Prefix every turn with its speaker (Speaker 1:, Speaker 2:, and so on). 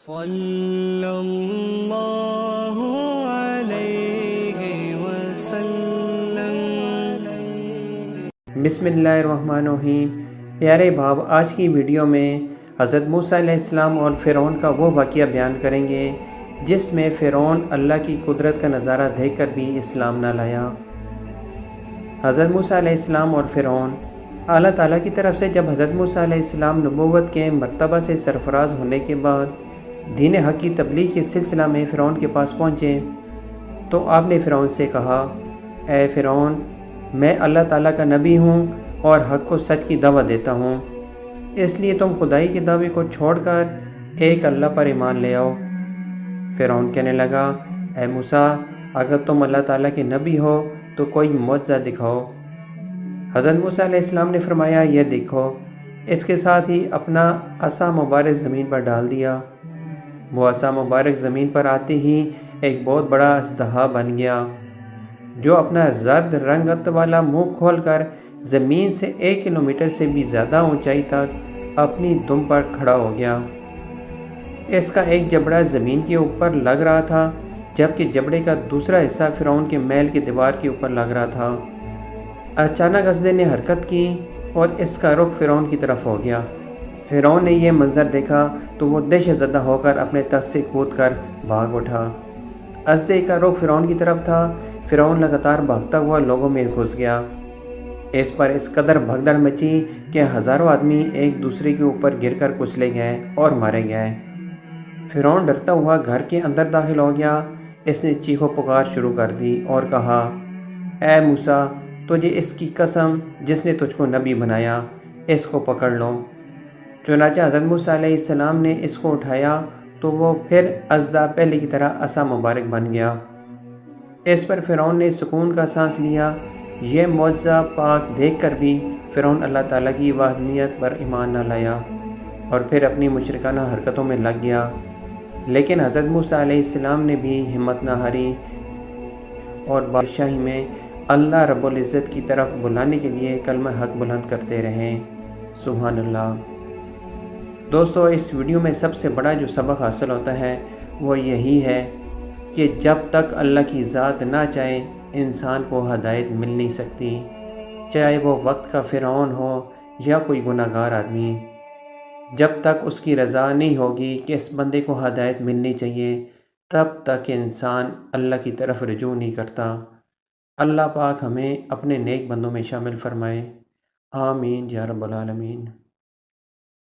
Speaker 1: صلی اللہ علیہ وسلم۔
Speaker 2: بسم اللہ الرحمن الرحیم۔ پیارے بھاؤ، آج کی ویڈیو میں حضرت موسیٰ علیہ السلام اور فرعون کا وہ واقعہ بیان کریں گے جس میں فرعون اللہ کی قدرت کا نظارہ دیکھ کر بھی اسلام نہ لایا۔ حضرت موسیٰ علیہ السلام اور فرعون۔ اللہ تعالیٰ کی طرف سے جب حضرت موسیٰ علیہ السلام نبوت کے مرتبہ سے سرفراز ہونے کے بعد دین حق کی تبلیغ کے سلسلہ میں فرعون کے پاس پہنچے تو آپ نے فرعون سے کہا، اے فرعون، میں اللہ تعالیٰ کا نبی ہوں اور حق کو سچ کی دعوت دیتا ہوں، اس لیے تم خدائی کے دعوے کو چھوڑ کر ایک اللہ پر ایمان لے آؤ۔ فرعون کہنے لگا، اے موسیٰ، اگر تم اللہ تعالیٰ کے نبی ہو تو کوئی معجزہ دکھاؤ۔ حضرت موسیٰ علیہ السلام نے فرمایا، یہ دیکھو۔ اس کے ساتھ ہی اپنا عصا مبارک زمین پر ڈال دیا۔ وہ عصا مبارک زمین پر آتے ہی ایک بہت بڑا اژدہا بن گیا جو اپنا زرد رنگت والا منہ کھول کر زمین سے 1 کلومیٹر سے بھی زیادہ اونچائی تک اپنی دم پر کھڑا ہو گیا۔ اس کا ایک جبڑا زمین کے اوپر لگ رہا تھا جبکہ جبڑے کا دوسرا حصہ فرعون کے محل کی دیوار کے اوپر لگ رہا تھا۔ اچانک اژدہے نے حرکت کی اور اس کا رخ فرعون کی طرف ہو گیا۔ فرعون نے یہ منظر دیکھا تو وہ دہشت زدہ ہو کر اپنے تخت سے کود کر بھاگ اٹھا۔ اژدہے کا رخ فرعون کی طرف تھا۔ فرعون لگاتار بھاگتا ہوا لوگوں میں گھس گیا۔ اس پر اس قدر بھگدڑ مچی کہ ہزاروں آدمی ایک دوسرے کے اوپر گر کر کچلے گئے اور مارے گئے۔ فرعون ڈرتا ہوا گھر کے اندر داخل ہو گیا۔ اس نے چیخ و پکار شروع کر دی اور کہا، اے موسیٰ، تجھے اس کی قسم جس نے تجھ کو نبی بنایا، اس کو پکڑ لو۔ چنانچہ حضرت موسیٰ علیہ السلام نے اس کو اٹھایا تو وہ پھر اژدہا پہلے کی طرح عصا مبارک بن گیا۔ اس پر فرعون نے سکون کا سانس لیا۔ یہ معجزہ پاک دیکھ کر بھی فرعون اللہ تعالیٰ کی وحدانیت پر ایمان نہ لایا اور پھر اپنی مشرکانہ حرکتوں میں لگ گیا۔ لیکن حضرت موسیٰ علیہ السلام نے بھی ہمت نہ ہاری اور بادشاہی میں اللہ رب العزت کی طرف بلانے کے لیے کلمہ حق بلند کرتے رہے۔ سبحان اللہ۔ دوستو، اس ویڈیو میں سب سے بڑا جو سبق حاصل ہوتا ہے وہ یہی ہے کہ جب تک اللہ کی ذات نہ چاہے انسان کو ہدایت مل نہیں سکتی، چاہے وہ وقت کا فرعون ہو یا کوئی گناہ گار آدمی۔ جب تک اس کی رضا نہیں ہوگی کہ اس بندے کو ہدایت ملنی چاہیے، تب تک انسان اللہ کی طرف رجوع نہیں کرتا۔ اللہ پاک ہمیں اپنے نیک بندوں میں شامل فرمائے۔ آمین یا رب العالمین۔